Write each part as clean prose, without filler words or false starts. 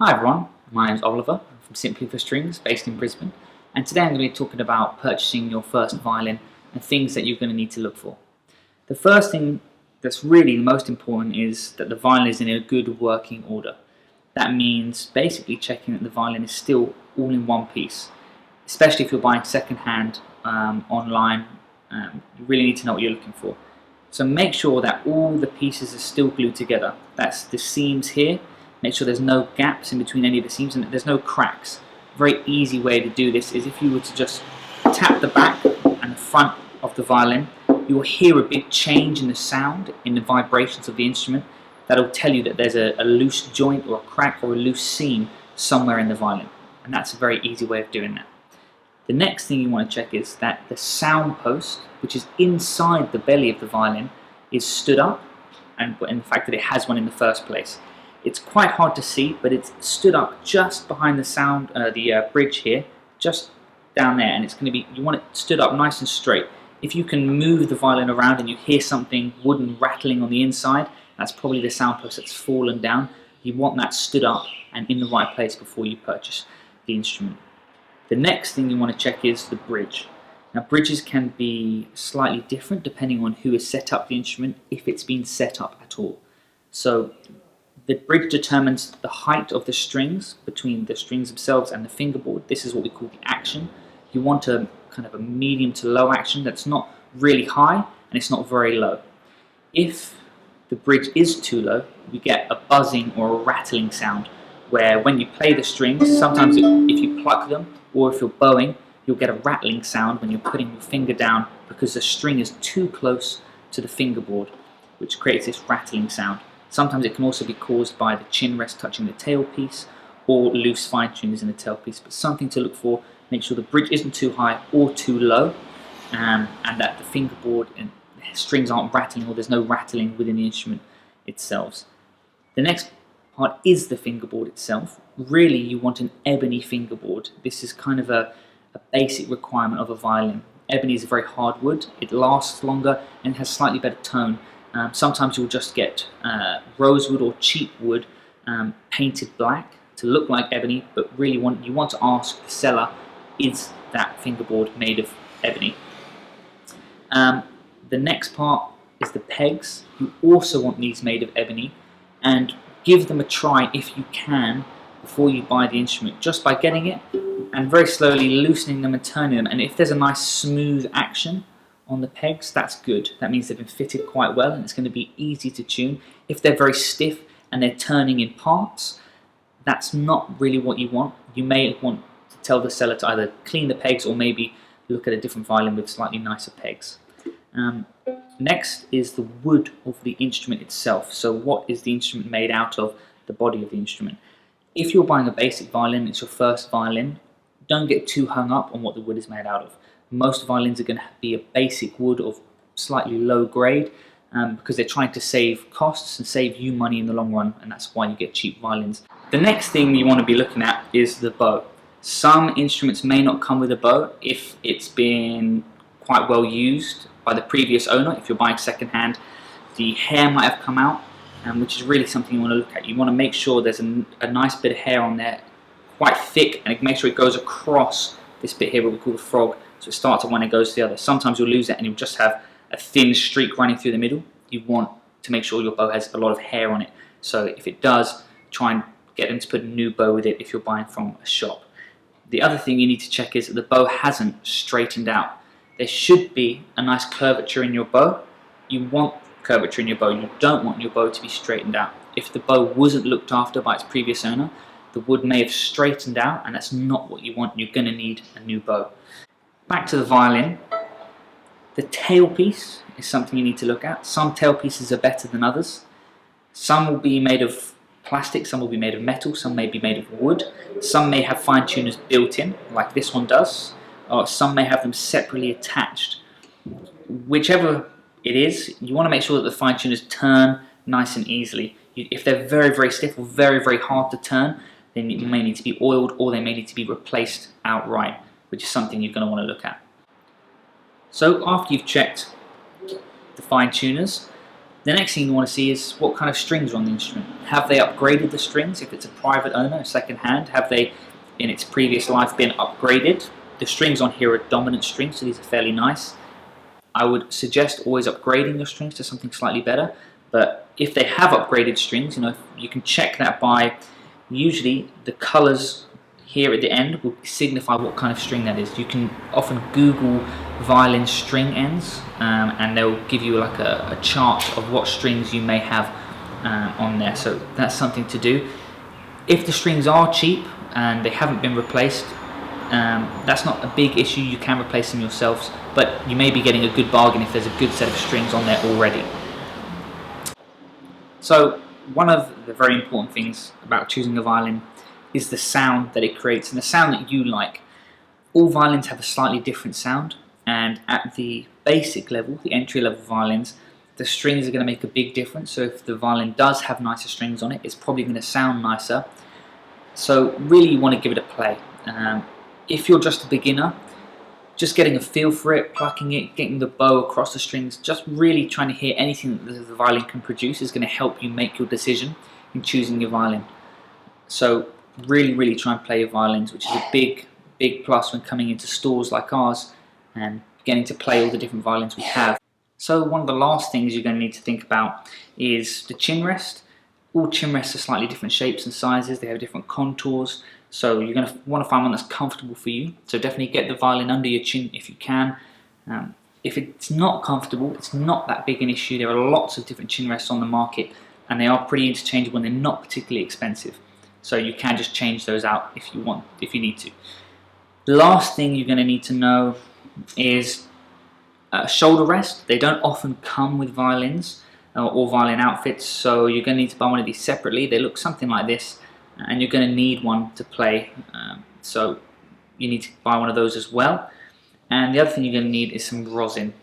Hi everyone, my name is Oliver. I'm from Simply for Strings, based in Brisbane, and today I'm going to be talking about purchasing your first violin and things that you're going to need to look for. The first thing that's really the most important is that the violin is in a good working order. That means basically checking that the violin is still all in one piece, especially if you're buying second-hand online. You really need to know what you're looking for. So make sure that all the pieces are still glued together. That's the seams here. Make sure there's no gaps in between any of the seams and that there's no cracks. A very easy way to do this is if you were to just tap the back and the front of the violin, you will hear a big change in the sound, in the vibrations of the instrument. That'll tell you that there's a loose joint or a crack or a loose seam somewhere in the violin. And that's a very easy way of doing that. The next thing you want to check is that the sound post, which is inside the belly of the violin, is stood up, and in the fact that it has one in the first place. It's quite hard to see, but it's stood up just behind the bridge here, just down there, and it's going to be, you want it stood up nice and straight. If you can move the violin around and you hear something wooden rattling on the inside, that's probably the sound post that's fallen down. You want that stood up and in the right place before you purchase the instrument. The next thing you want to check is the bridge. Now, bridges can be slightly different depending on who has set up the instrument, if it's been set up at all. So the bridge determines the height of the strings between the strings themselves and the fingerboard. This is what we call the action. You want a kind of a medium to low action that's not really high and it's not very low. If the bridge is too low, you get a buzzing or a rattling sound where when you play the strings, sometimes if you pluck them or if you're bowing, you'll get a rattling sound when you're putting your finger down because the string is too close to the fingerboard, which creates this rattling sound. Sometimes it can also be caused by the chin rest touching the tailpiece or loose fine tuners in the tailpiece, but something to look for. Make sure the bridge isn't too high or too low, and that the fingerboard and the strings aren't rattling or there's no rattling within the instrument itself. The next part is the fingerboard itself. Really, you want an ebony fingerboard. This is kind of a basic requirement of a violin. Ebony is a very hard wood, it lasts longer and has slightly better tone. Sometimes you'll just get rosewood or cheap wood painted black to look like ebony, but really you want to ask the seller, is that fingerboard made of ebony? The next part is the pegs. You also want these made of ebony, and give them a try if you can before you buy the instrument, just by getting it and very slowly loosening them and turning them, and if there's a nice smooth action on the pegs, that's good. That means they've been fitted quite well and it's going to be easy to tune. If they're very stiff and they're turning in parts, that's not really what you want. You may want to tell the seller to either clean the pegs or maybe look at a different violin with slightly nicer pegs. Next is the wood of the instrument itself. So what is the instrument made out of? The body of the instrument. If you're buying a basic violin, it's your first violin, don't get too hung up on what the wood is made out of. Most violins are going to be a basic wood of slightly low grade because they're trying to save costs and save you money in the long run, and that's why you get cheap violins. The next thing you want to be looking at is the bow. Some instruments may not come with a bow if it's been quite well used by the previous owner. If you're buying second-hand, the hair might have come out, which is really something you want to look at. You want to make sure there's a nice bit of hair on there, quite thick, and make sure it goes across this bit here, what we call the frog. So it starts at one and goes to the other. Sometimes you'll lose it and you'll just have a thin streak running through the middle. You want to make sure your bow has a lot of hair on it. So if it does, try and get them to put a new bow with it if you're buying from a shop. The other thing you need to check is that the bow hasn't straightened out. There should be a nice curvature in your bow. You want curvature in your bow. You don't want your bow to be straightened out. If the bow wasn't looked after by its previous owner, the wood may have straightened out, and that's not what you want. You're going to need a new bow. Back to the violin, the tailpiece is something you need to look at. Some tailpieces are better than others. Some will be made of plastic, some will be made of metal, some may be made of wood. Some may have fine tuners built in, like this one does, or some may have them separately attached. Whichever it is, you want to make sure that the fine tuners turn nice and easily. If they're very, very stiff or very, very hard to turn, then you may need to be oiled or they may need to be replaced outright, which is something you're going to want to look at. So after you've checked the fine tuners, The next thing you want to see is what kind of strings are on the instrument. Have they upgraded the strings? If it's a private owner, second hand, have they in its previous life been upgraded? The strings on here are dominant strings, so these are fairly nice. I would suggest always upgrading your strings to something slightly better, but if they have upgraded strings, you can check that by usually the colours here at the end will signify what kind of string that is. You can often Google violin string ends and they'll give you like a chart of what strings you may have on there, so that's something to do. If the strings are cheap and they haven't been replaced, that's not a big issue. You can replace them yourselves, but you may be getting a good bargain if there's a good set of strings on there already. So one of the very important things about choosing a violin is the sound that it creates and the sound that you like. All violins have a slightly different sound, and at the basic level, the entry level violins, the strings are going to make a big difference. So if the violin does have nicer strings on it, it's probably going to sound nicer. So really you want to give it a play. If you're just a beginner, just getting a feel for it, plucking it, getting the bow across the strings, just really trying to hear anything that the violin can produce is going to help you make your decision in choosing your violin. So really try and play your violins, which is a big plus when coming into stores like ours and getting to play all the different violins we have. So one of the last things you're going to need to think about is the chin rest. All chin rests are slightly different shapes and sizes, they have different contours, so you're going to want to find one that's comfortable for you. So definitely get the violin under your chin if you can. If it's not comfortable, it's not that big an issue. There are lots of different chin rests on the market and they are pretty interchangeable and they're not particularly expensive. So you can just change those out if you need to. The last thing you're going to need to know is shoulder rest. They don't often come with violins or violin outfits, so you're going to need to buy one of these separately. They look something like this, and you're going to need one to play, so you need to buy one of those as well. And the other thing you're going to need is some rosin.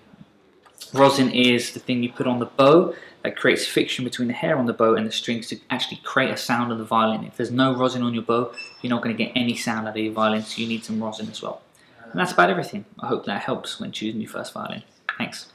Rosin is the thing you put on the bow that creates friction between the hair on the bow and the strings to actually create a sound on the violin. If there's no rosin on your bow, you're not going to get any sound out of your violin, so you need some rosin as well. And that's about everything. I hope that helps when choosing your first violin. Thanks.